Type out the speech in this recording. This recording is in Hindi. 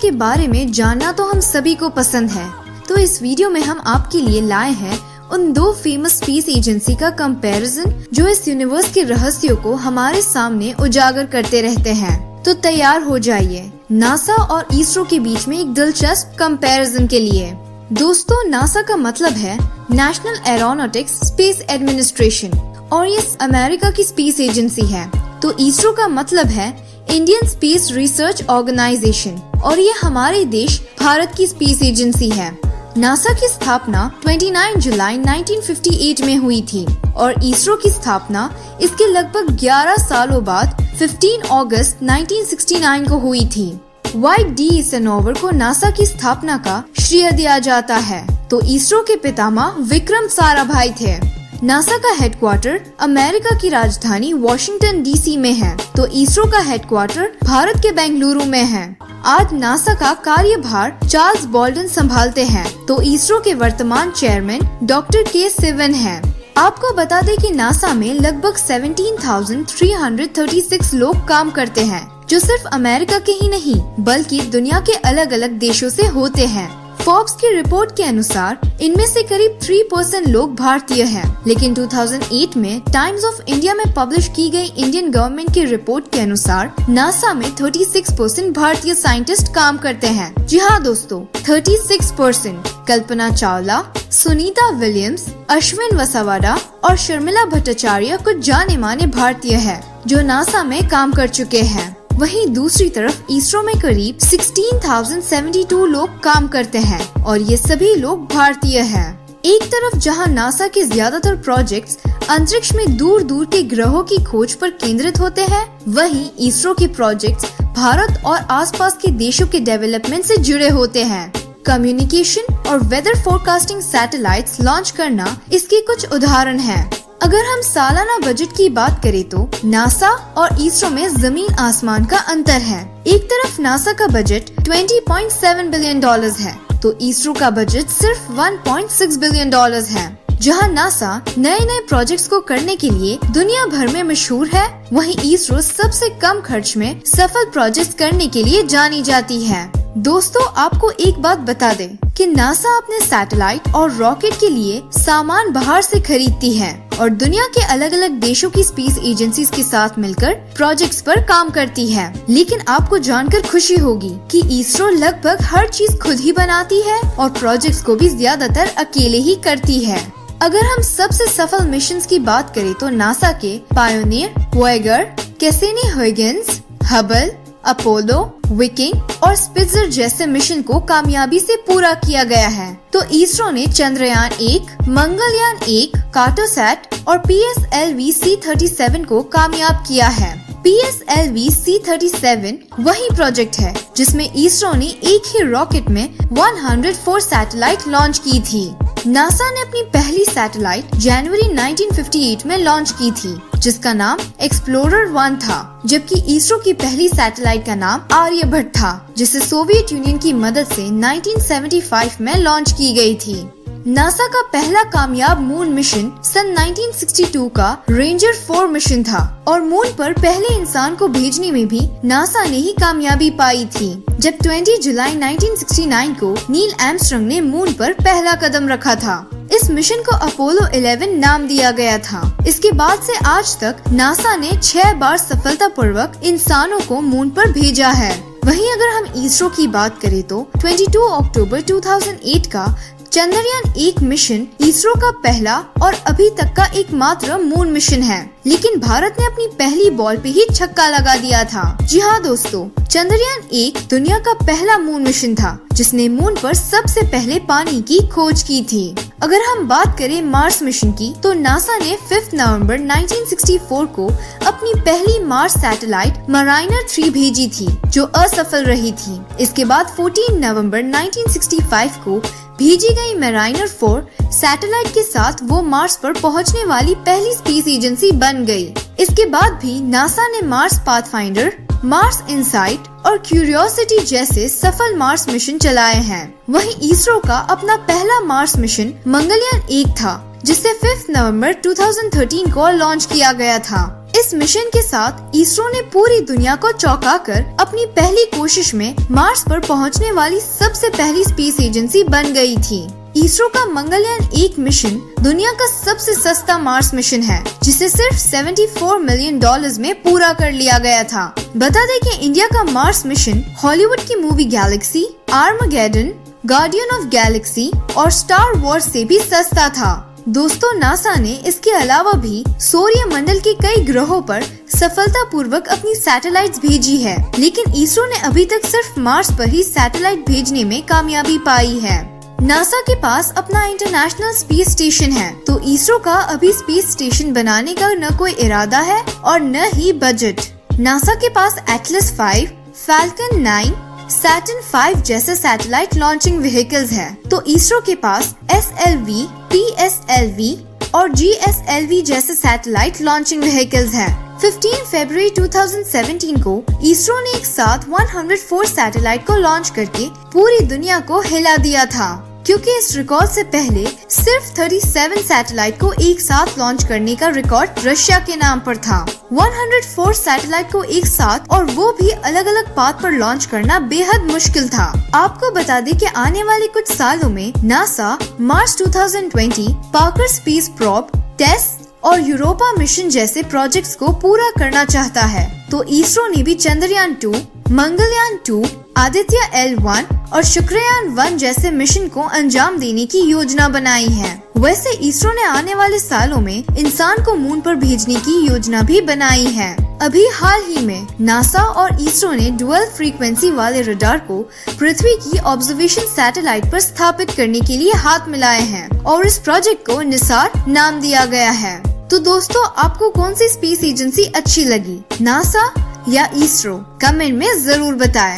के बारे में जानना तो हम सभी को पसंद है, तो इस वीडियो में हम आपके लिए लाए हैं उन दो फेमस स्पेस एजेंसी का कंपैरिजन जो इस यूनिवर्स के रहस्यों को हमारे सामने उजागर करते रहते हैं। तो तैयार हो जाइए नासा और इसरो के बीच में एक दिलचस्प कंपैरिजन के लिए। दोस्तों, नासा का मतलब है नेशनल एरोनॉटिक्स स्पेस एडमिनिस्ट्रेशन और ये अमेरिका की स्पेस एजेंसी है। तो इसरो का मतलब है इंडियन स्पेस रिसर्च ऑर्गेनाइजेशन और ये हमारे देश भारत की स्पेस एजेंसी है। नासा की स्थापना 29 जुलाई 1958 में हुई थी और इसरो की स्थापना इसके लगभग 11 सालों बाद 15 अगस्त 1969 को हुई थी। वाइट डी एइसेनहोवर को नासा की स्थापना का श्रेय दिया जाता है। तो इसरो के पितामह विक्रम साराभाई थे। नासा का हेडक्वार्टर अमेरिका की राजधानी वॉशिंगटन डीसी में है। तो इसरो का हेडक्वार्टर भारत के बेंगलुरु में है। आज नासा का कार्यभार चार्ल्स बॉल्डन संभालते हैं। तो इसरो के वर्तमान चेयरमैन डॉक्टर के सिवन हैं। आपको बता दें कि नासा में लगभग 17,336 लोग काम करते हैं, जो सिर्फ अमेरिका के ही नहीं बल्कि दुनिया के अलग अलग देशों से होते हैं। फोर्ब्स की रिपोर्ट के अनुसार इनमें से करीब 3% लोग भारतीय हैं, लेकिन 2008 में टाइम्स ऑफ इंडिया में पब्लिश की गई इंडियन गवर्नमेंट की रिपोर्ट के अनुसार नासा में 36% भारतीय साइंटिस्ट काम करते हैं। जी हाँ दोस्तों, 36%। कल्पना चावला, सुनीता विलियम्स, अश्विन वसावाडा और शर्मिला भट्टाचार्य कुछ जाने माने भारतीय हैं, जो नासा में काम कर चुके हैं। वहीं दूसरी तरफ इसरो में करीब 16,072 लोग काम करते हैं और ये सभी लोग भारतीय हैं। एक तरफ जहां नासा के ज्यादातर प्रोजेक्ट्स अंतरिक्ष में दूर दूर के ग्रहों की खोज पर केंद्रित होते हैं, वहीं इसरो के प्रोजेक्ट्स भारत और आसपास के देशों के डेवलपमेंट से जुड़े होते हैं। कम्युनिकेशन और वेदर फोरकास्टिंग सैटेलाइट्स लॉन्च करना इसके कुछ उदाहरण हैं। अगर हम सालाना बजट की बात करें तो नासा और इसरो में जमीन आसमान का अंतर है। एक तरफ नासा का बजट $20.7 बिलियन है, तो इसरो का बजट सिर्फ $1.6 बिलियन है। जहां नासा नए नए प्रोजेक्ट्स को करने के लिए दुनिया भर में मशहूर है, वहीं इसरो सबसे कम खर्च में सफल प्रोजेक्ट्स करने के लिए जानी जाती है। दोस्तों, आपको एक बात बता दें कि नासा अपने सैटेलाइट और रॉकेट के लिए सामान बाहर से खरीदती है और दुनिया के अलग अलग देशों की स्पेस एजेंसीज के साथ मिलकर प्रोजेक्ट्स पर काम करती है। लेकिन आपको जानकर खुशी होगी कि इसरो लगभग हर चीज खुद ही बनाती है और प्रोजेक्ट्स को भी ज्यादातर अकेले ही करती है। अगर हम सबसे सफल मिशंस की बात करें तो नासा के पायोनियर, वॉयेगर, कैसिनी-हुइगेन्स, हबल, अपोलो, विकिंग और स्पिट्जर जैसे मिशन को कामयाबी से पूरा किया गया है। तो इसरो ने चंद्रयान 1, मंगलयान 1, कार्टोसैट और PSLV-C37 को कामयाब किया है। PSLV-C37 वही प्रोजेक्ट है जिसमें इसरो ने एक ही रॉकेट में 104 सैटेलाइट लॉन्च की थी। नासा ने अपनी पहली सैटेलाइट जनवरी 1958 में लॉन्च की थी, जिसका नाम एक्सप्लोरर 1 था, जबकि इसरो की पहली सैटेलाइट का नाम आर्यभट्ट था, जिसे सोवियत यूनियन की मदद से 1975 में लॉन्च की गई थी। नासा का पहला कामयाब मून मिशन सन 1962 का रेंजर 4 मिशन था और मून पर पहले इंसान को भेजने में भी नासा ने ही कामयाबी पाई थी, जब 20 जुलाई 1969 को नील आर्मस्ट्रांग ने मून पर पहला कदम रखा था। इस मिशन को अपोलो 11 नाम दिया गया था। इसके बाद से आज तक नासा ने 6 बार सफलतापूर्वक इंसानों को मून पर भेजा है। वहीं अगर हम इसरो की बात करें तो 22 अक्टूबर 2008 का चंद्रयान 1 मिशन इसरो का पहला और अभी तक का एकमात्र मून मिशन है, लेकिन भारत ने अपनी पहली बॉल पे ही छक्का लगा दिया था। जी हाँ दोस्तों, चंद्रयान 1 दुनिया का पहला मून मिशन था जिसने मून पर सबसे पहले पानी की खोज की थी। अगर हम बात करें मार्स मिशन की तो नासा ने 5 नवंबर 1964 को अपनी पहली मार्स सैटेलाइट मराइनर 3 भेजी थी, जो असफल रही थी। इसके बाद 14 नवंबर 1965 को भेजी गई मराइनर 4 सैटेलाइट के साथ वो मार्स पर पहुंचने वाली पहली स्पेस एजेंसी बन गई। इसके बाद भी नासा ने मार्स पाथफाइंडर, मार्स इनसाइट और क्यूरियोसिटी जैसे सफल मार्स मिशन चलाए हैं। वहीं इसरो का अपना पहला मार्स मिशन मंगलयान 1 था, जिसे 5 नवंबर 2013 को लॉन्च किया गया था। इस मिशन के साथ इसरो ने पूरी दुनिया को चौंकाकर अपनी पहली कोशिश में मार्स पर पहुंचने वाली सबसे पहली स्पेस एजेंसी बन गई थी। इसरो का मंगलयान 1 मिशन दुनिया का सबसे सस्ता मार्स मिशन है, जिसे सिर्फ $74 मिलियन में पूरा कर लिया गया था। बता दें कि इंडिया का मार्स मिशन हॉलीवुड की movie Galaxy, Armageddon, guardian of Galaxy और स्टार वॉर्स से भी सस्ता था। दोस्तों, नासा ने इसके अलावा भी सूर्य मंडल के कई ग्रहों पर सफलतापूर्वक अपनी सैटेलाइट्स भेजी है, लेकिन इसरो ने अभी तक सिर्फ मार्स पर ही सैटेलाइट भेजने में कामयाबी पाई है। नासा के पास अपना इंटरनेशनल स्पेस स्टेशन है, तो इसरो का अभी स्पेस स्टेशन बनाने का न कोई इरादा है और न ही बजट। नासा के पास एटलस 5, फैल्कन 9, सैटर्न 5 जैसे सैटेलाइट लॉन्चिंग व्हीकल्स हैं, तो इसरो के पास SLV, PSLV और GSLV जैसे सैटेलाइट लॉन्चिंग व्हीकल्स हैं। 15 फरवरी 2017 को इसरो ने एक साथ 104 सैटेलाइट को लॉन्च करके पूरी दुनिया को हिला दिया था, क्योंकि इस रिकॉर्ड से पहले सिर्फ 37 सैटेलाइट को एक साथ लॉन्च करने का रिकॉर्ड रशिया के नाम पर था। 104 सैटेलाइट को एक साथ और वो भी अलग अलग पाथ पर लॉन्च करना बेहद मुश्किल था। आपको बता दें कि आने वाले कुछ सालों में NASA Mars 2020, Parker space probe, TESS और यूरोपा मिशन जैसे प्रोजेक्ट्स को पूरा करना चाहता है, तो इसरो ने भी चंद्रयान 2, मंगलयान 2, आदित्य L1 और शुक्रयान 1 जैसे मिशन को अंजाम देने की योजना बनाई है। वैसे इसरो ने आने वाले सालों में इंसान को मून पर भेजने की योजना भी बनाई है। अभी हाल ही में नासा और इसरो ने डुअल फ्रीक्वेंसी वाले रडार को पृथ्वी की ऑब्जर्वेशन सैटेलाइट पर स्थापित करने के लिए हाथ मिलाए हैं और इस प्रोजेक्ट को निसार नाम दिया गया है। तो दोस्तों, आपको कौन सी स्पेस एजेंसी अच्छी लगी, नासा या इसरो? कमेंट में जरूर बताएं।